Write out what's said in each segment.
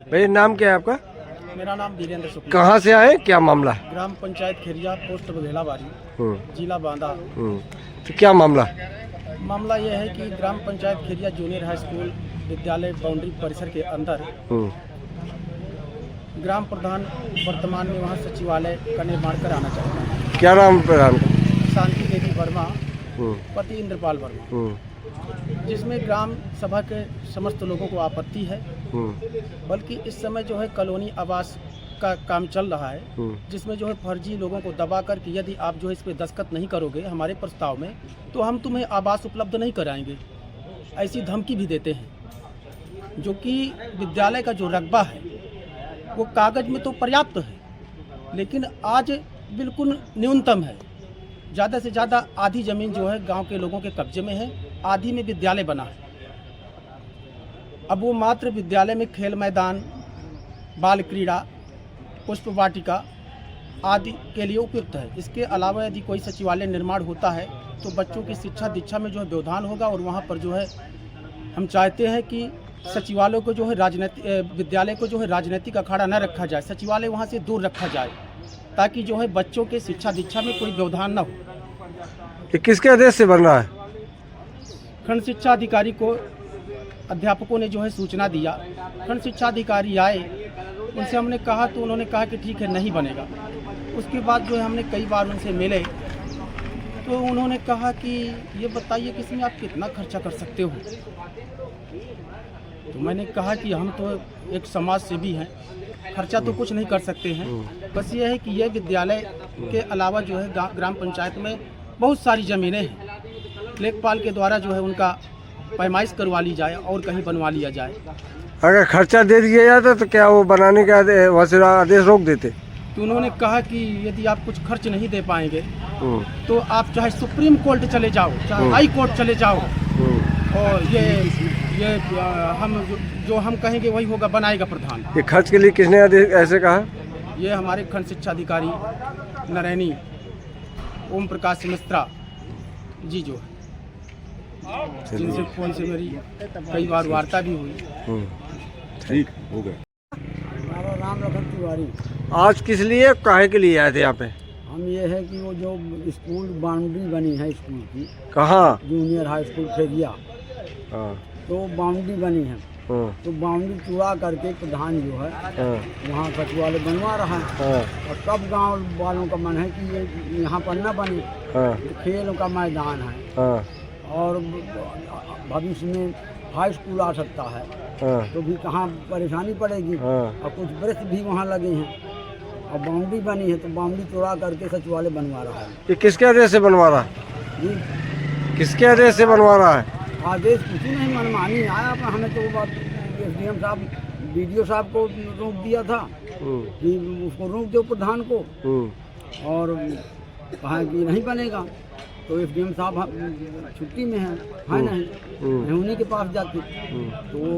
भाई नाम क्या है आपका? मेरा नाम धीरेन्द्र शुक्ला। कहाँ से आए, क्या मामला? ग्राम पंचायत खेरिया, पोस्ट बघेलाबारी, जिला बांदा। तो क्या मामला? मामला यह है कि ग्राम panchayat Kheriya junior high school विद्यालय बाउंड्री परिसर के अंदर ग्राम प्रधान वर्तमान में वहाँ सचिवालय का निर्माण कराना चाहता है। क्या नाम प्रधान का? शांति देवी वर्मा, पति इंद्रपाल वर्मा, जिसमें ग्राम सभा के समस्त लोगों को आपत्ति है। बल्कि इस समय जो है कॉलोनी आवास का काम चल रहा है, जिसमें जो है फर्जी लोगों को दबा कर कि यदि आप जो है इस पर दस्तखत नहीं करोगे हमारे प्रस्ताव में तो हम तुम्हें आवास उपलब्ध नहीं कराएंगे, ऐसी धमकी भी देते हैं। जो कि विद्यालय का जो रकबा है वो कागज में तो पर्याप्त है, लेकिन आज बिल्कुल न्यूनतम है। ज़्यादा से ज़्यादा आधी ज़मीन जो है गांव के लोगों के कब्जे में है, आधी में विद्यालय बना है। अब वो मात्र विद्यालय में खेल मैदान, बाल क्रीड़ा, पुष्प वाटिका आदि के लिए उपयुक्त है। इसके अलावा यदि कोई सचिवालय निर्माण होता है तो बच्चों की शिक्षा दीक्षा में जो है व्यवधान होगा, और वहाँ पर जो है हम चाहते हैं कि सचिवालय को जो है विद्यालय को जो है राजनीतिक अखाड़ा न रखा जाए, सचिवालय वहाँ से दूर रखा जाए, ताकि जो है बच्चों के शिक्षा दीक्षा में कोई व्यवधान न हो। ये किसके आदेश से बन रहा है? खंड शिक्षा अधिकारी को अध्यापकों ने जो है सूचना दिया। खंड शिक्षा अधिकारी आए, उनसे हमने कहा तो उन्होंने कहा कि ठीक है नहीं बनेगा। उसके बाद जो है हमने कई बार उनसे मिले तो उन्होंने कहा कि ये बताइए कि इसमें आप कितना खर्चा कर सकते हो। तो मैंने कहा कि हम तो एक समाज सेवी हैं, खर्चा तो कुछ नहीं कर सकते हैं। बस ये है कि यह विद्यालय के अलावा जो है ग्राम पंचायत में बहुत सारी ज़मीनें हैं, लेखपाल के द्वारा जो है उनका पैमाइश करवा ली जाए और कहीं बनवा लिया जाए। अगर खर्चा दे दिया जाता तो क्या वो बनाने का वहाँ से आदेश रोक देते? तो उन्होंने कहा कि यदि आप कुछ खर्च नहीं दे पाएंगे तो आप चाहे सुप्रीम कोर्ट चले जाओ, चाहे हाई कोर्ट चले जाओ, और ये हम जो हम कहेंगे वही होगा, बनाएगा प्रधान। ये खर्च के लिए किसने आदेश ऐसे कहा? ये हमारे खंड शिक्षा अधिकारी नारायणी ओम प्रकाश मिश्रा जी जो है, जिनसे फोन से मेरी कई बार वार्ता भी हुई। ठीक हो गया। हमारा नाम लखन तिवारी। आज किस लिए, काहे के लिए आए थे यहाँ पे? हम ये है कि वो जो स्कूल बाउंड्री बनी है स्कूल की, कहाँ? जूनियर हाई स्कूल खेरिया, तो बाउंड्री बनी है, तो बाउंड्री चूड़ा करके प्रधान जो है वहाँ सचिवालय बनवा रहा है। और सब गांव वालों का मन है कि ये यहाँ पर न बने, खेल का मैदान है और भविष्य में हाई स्कूल आ सकता है, तो भी कहाँ परेशानी पड़ेगी। और कुछ वृक्ष भी वहाँ लगे हैं और बाउंड्री बनी है, तो बाउंड्री तोड़ा करके सचिवालय बनवा रहा है। ये किसके आदेश से बनवा रहा है? जी, किसके आदेश से बनवा रहा है? आदेश कुछ नहीं, मनमानी आया, पर हमें तो एसडीएम साहब, बीडीओ साहब को रोक दिया था कि उसको रोक दो प्रधान को, और कहा कि नहीं बनेगा। तो एसडीएम साहब छुट्टी में है नहीं, मैं उन्हीं के पास जाती, तो वो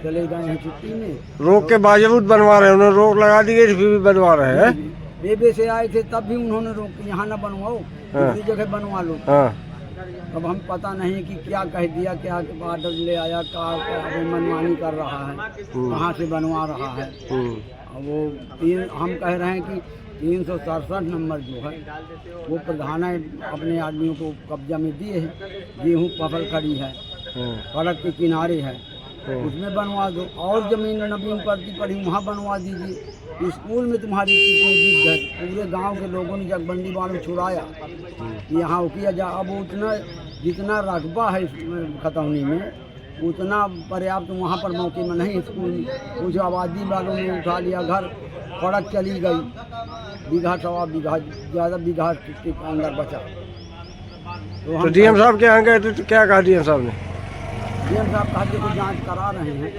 चले गए हैं छुट्टी में। रोक के बावजूद बनवा रहे हैं, उन्होंने रोक लगा दी गई फिर भी बनवा रहे हैं। बेबे से आए थे तब भी उन्होंने रोक के यहाँ न बनवाओ, दूसरी जगह बनवा लो। अब हम पता नहीं कि क्या कह दिया, क्या ऑर्डर ले आया, क्या मनमानी कर रहा है, कहाँ से बनवा रहा है। वो हम कह रहे हैं कि 367 नंबर जो है वो प्रधान अपने आदमियों को कब्जा में दिए हैं। गेहूँ फसल खड़ी है, सड़क के किनारे है, उसमें बनवा दो। और ज़मीन नवीन पड़ती पड़ी वहाँ बनवा दीजिए। स्कूल में तुम्हारी कितनी जिद है, पूरे गांव के लोगों ने जगबंदी वालों छुड़ाया कि यहाँ वो किया जा। अब उतना जितना रकबा है खतौनी में उतना पर्याप्त वहाँ पर मौके में नहीं। स्कूल कुछ आबादी वालों ने उठा लिया, घर सड़क चली गई, बीघा सवा बीघा ज़्यादा बीघा के अंदर बचा। तो डीएम साहब के यहाँ गए थे तो क्या कहा डीएम साहब ने? डीएम साहब कहा कि जाँच करा रहे हैं,